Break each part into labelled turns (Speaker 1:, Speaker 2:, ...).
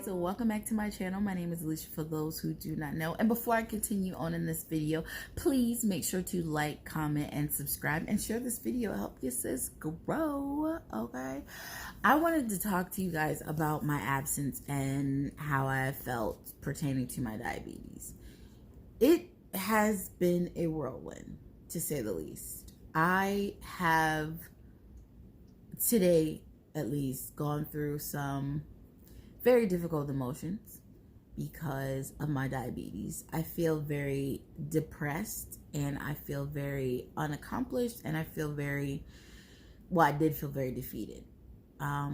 Speaker 1: guys, welcome back to my channel. My name is Alicia for those who do not know. And before I continue on in this video, please make sure to like, comment, and subscribe and share this video. Help your sis grow, okay? I wanted to talk to you guys about my absence and how I felt pertaining to my diabetes. It has been a whirlwind, to say the least. I have today at least gone through some very difficult emotions because of my diabetes. I feel very depressed and I feel very unaccomplished and I feel I did feel very defeated. I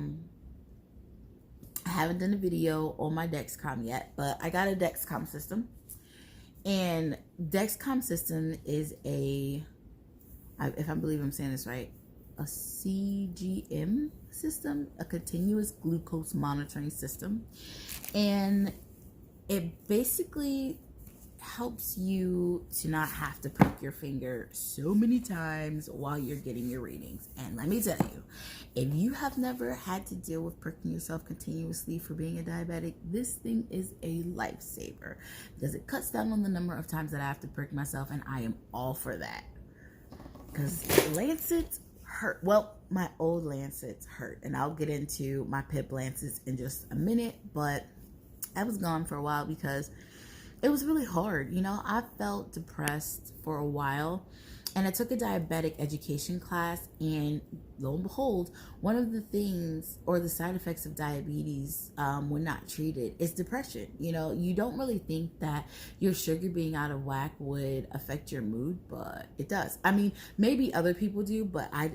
Speaker 1: haven't done a video on my Dexcom yet, but I got a Dexcom system, and Dexcom system is if I believe I'm saying this right, a CGM system, a continuous glucose monitoring system. And it basically helps you to not have to prick your finger so many times while you're getting your readings. And let me tell you, if you have never had to deal with pricking yourself continuously for being a diabetic, this thing is a lifesaver because it cuts down on the number of times that I have to prick myself, and I am all for that. Because Lancets hurt. Well, my old Lancets hurt, and I'll get into my PIP Lancets in just a minute, but I was gone for a while because it was really hard. You know, I felt depressed for a while, and I took a diabetic education class, and lo and behold, one of the things or the side effects of diabetes when not treated is depression. You know, you don't really think that your sugar being out of whack would affect your mood, but it does. I mean, maybe other people do, but I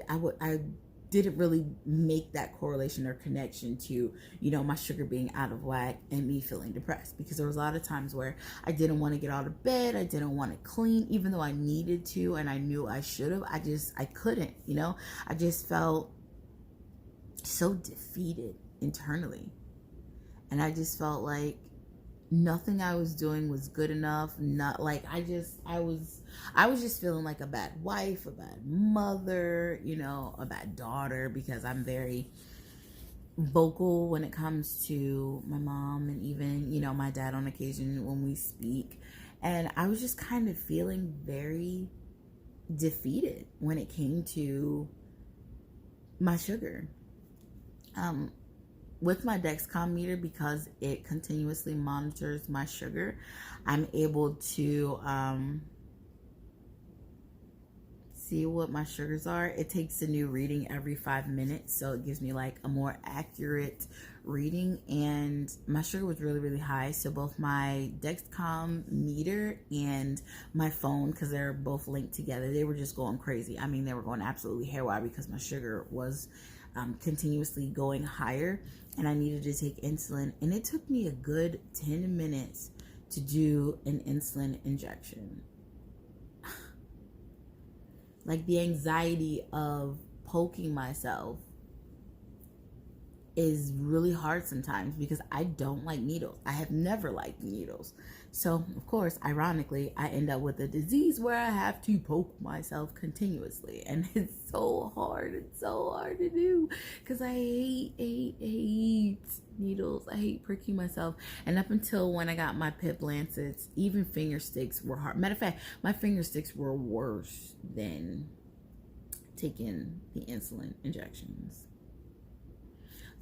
Speaker 1: didn't really make that correlation or connection to, you know, my sugar being out of whack and me feeling depressed, because there was a lot of times where I didn't want to get out of bed. I didn't want to clean, even though I needed to, and I knew I should have. I couldn't, you know, I just felt so defeated internally. And I just felt like nothing I was doing was good enough. Not like I was just feeling like a bad wife, a bad mother, you know, a bad daughter, because I'm very vocal when it comes to my mom and even, you know, my dad on occasion when we speak. And I was just kind of feeling very defeated when it came to my sugar. With my Dexcom meter, because it continuously monitors my sugar, I'm able to see what my sugars are. It takes a new reading every 5 minutes, so it gives me like a more accurate reading. And my sugar was really, really high, so both my Dexcom meter and my phone, because they're both linked together, they were just going crazy. I mean, they were going absolutely haywire because my sugar was continuously going higher, and I needed to take insulin, and it took me a good 10 minutes to do an insulin injection. Like, the anxiety of poking myself is really hard sometimes because I don't like needles. I have never liked needles. So, of course, ironically, I end up with a disease where I have to poke myself continuously. And it's so hard. It's so hard to do because I hate needles. I hate pricking myself. And up until when I got my PIP Lancets, even finger sticks were hard. Matter of fact, my finger sticks were worse than taking the insulin injections.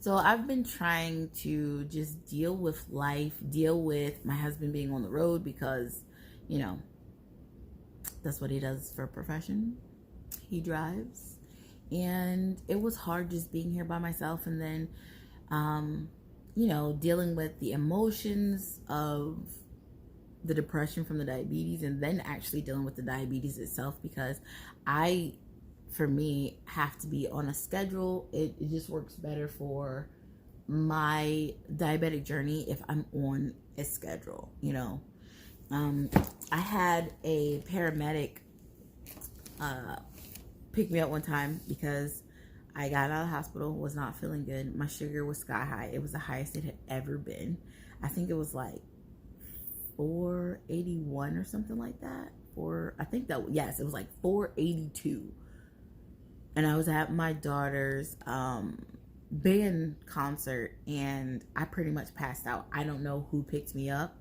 Speaker 1: So I've been trying to just deal with life, deal with my husband being on the road because, you know, that's what he does for a profession. He drives. And it was hard just being here by myself, and then, you know, dealing with the emotions of the depression from the diabetes, and then actually dealing with the diabetes itself, because for me, have to be on a schedule. It just works better for my diabetic journey if I'm on a schedule, you know. I had a paramedic pick me up one time because I got out of the hospital, was not feeling good. My sugar was sky high. It was the highest it had ever been. I think it was like 481 or something like that. Yes, it was like 482. And I was at my daughter's band concert, and I pretty much passed out. I don't know who picked me up.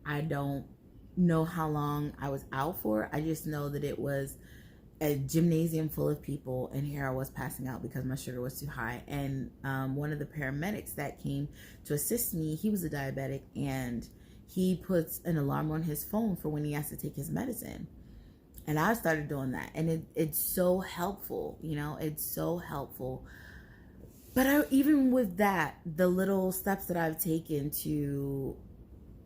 Speaker 1: I don't know how long I was out for. I just know that it was a gymnasium full of people, and here I was passing out because my sugar was too high. And one of the paramedics that came to assist me, he was a diabetic, and he puts an alarm on his phone for when he has to take his medicine. And I started doing that, and it's so helpful, you know, it's so helpful. But even with that, the little steps that I've taken to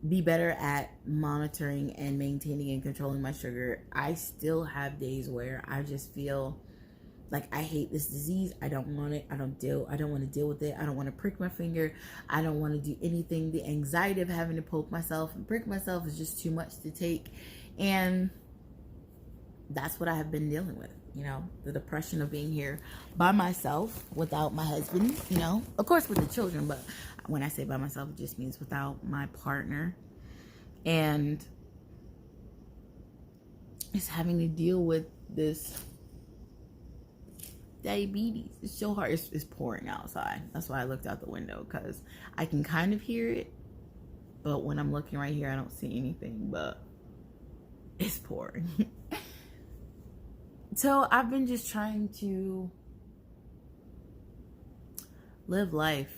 Speaker 1: be better at monitoring and maintaining and controlling my sugar, I still have days where I just feel like I hate this disease. I don't want it. I don't want to deal with it. I don't want to prick my finger. I don't want to do anything. The anxiety of having to poke myself and prick myself is just too much to take. And that's what I have been dealing with, you know, the depression of being here by myself without my husband, you know, of course with the children, but when I say by myself, it just means without my partner. And it's having to deal with this diabetes. It's so hard. It's pouring outside. That's why I looked out the window, because I can kind of hear it, but when I'm looking right here, I don't see anything, but it's pouring. So I've been just trying to live life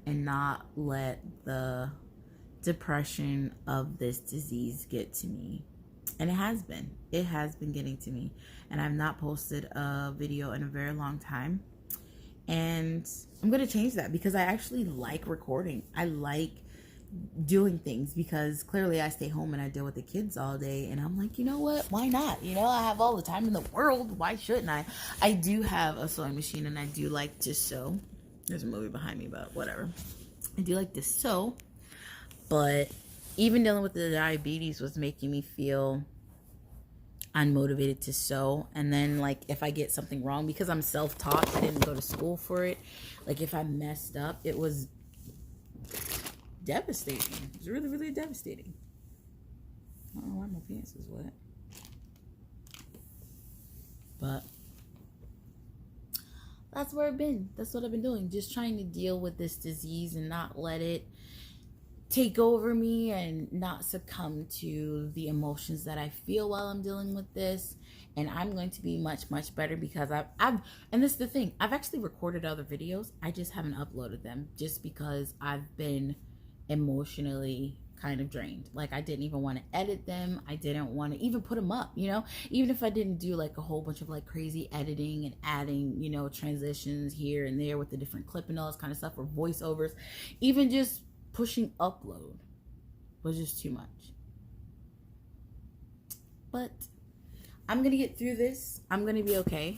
Speaker 1: and not let the depression of this disease get to me. And it has been getting to me, and I've not posted a video in a very long time, and I'm going to change that because I actually like recording. I like doing things because clearly I stay home and I deal with the kids all day, and I'm like, you know what, why not? You know, I have all the time in the world, why shouldn't I do have a sewing machine, and I do like to sew. There's a movie behind me, but whatever. I do like to sew, but even dealing with the diabetes was making me feel unmotivated to sew. And then, like, if I get something wrong, because I'm self-taught, I didn't go to school for it, like if I messed up, it was devastating. It was really, really devastating. I don't know why my pants is wet, but that's where I've been. That's what I've been doing. Just trying to deal with this disease and not let it take over me and not succumb to the emotions that I feel while I'm dealing with this. And I'm going to be much, much better because I've and this is the thing, I've actually recorded other videos. I just haven't uploaded them just because I've been emotionally kind of drained. Like, I didn't even want to edit them. I didn't want to even put them up, you know, even if I didn't do like a whole bunch of like crazy editing and adding, you know, transitions here and there with the different clip and all this kind of stuff, or voiceovers. Even just pushing upload was just too much. But I'm gonna get through this. I'm gonna be okay.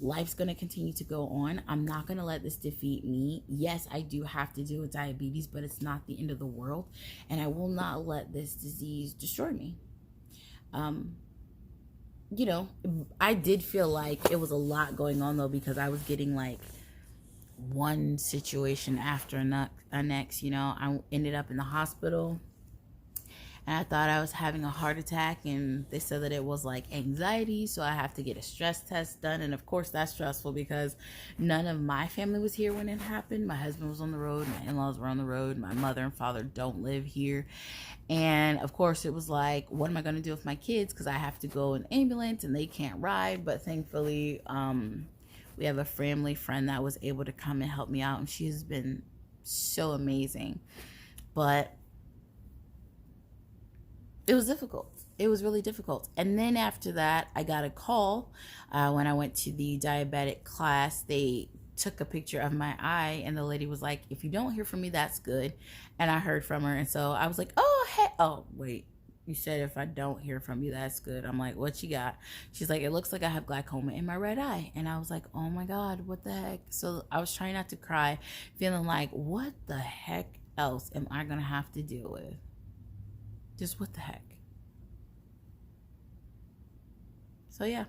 Speaker 1: Life's gonna continue to go on. I'm not gonna let this defeat me. Yes, I do have to deal with diabetes, but it's not the end of the world, and I will not let this disease destroy me. You know, I did feel like it was a lot going on though, because I was getting like one situation after the next. You know, I ended up in the hospital, and I thought I was having a heart attack, and they said that it was like anxiety, so I have to get a stress test done. And of course that's stressful because none of my family was here when it happened. My husband was on the road, my in-laws were on the road, my mother and father don't live here. And of course it was like, what am I going to do with my kids, because I have to go in ambulance and they can't ride. But thankfully we have a family friend that was able to come and help me out, and she has been so amazing. But it was difficult. It was really difficult. And then after that, I got a call when I went to the diabetic class. They took a picture of my eye, and the lady was like, if you don't hear from me, that's good. And I heard from her, and so I was like, oh, hey, oh, wait. You said if I don't hear from you, that's good. I'm like, what you got? She's like, it looks like I have glaucoma in my right eye. And I was like, oh my God, what the heck? So I was trying not to cry, feeling like, what the heck else am I going to have to deal with? Just what the heck? So yeah,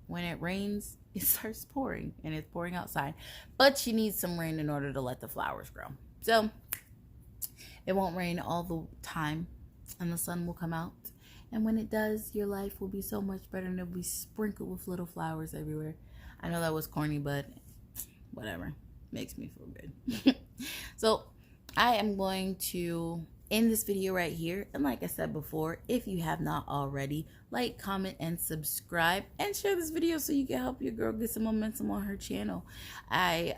Speaker 1: when it rains, it starts pouring, and it's pouring outside. But you need some rain in order to let the flowers grow. So it won't rain all the time, and the sun will come out. And when it does, your life will be so much better, and it'll be sprinkled with little flowers everywhere. I know that was corny, but whatever. Makes me feel good. So I am going to end this video right here. And like I said before, if you have not already, like, comment, and subscribe, and share this video so you can help your girl get some momentum on her channel. I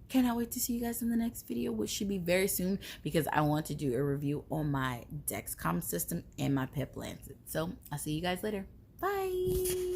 Speaker 1: cannot wait to see you guys in the next video, which should be very soon, because I want to do a review on my Dexcom system and my Pep Lancet. So I'll see you guys later. Bye.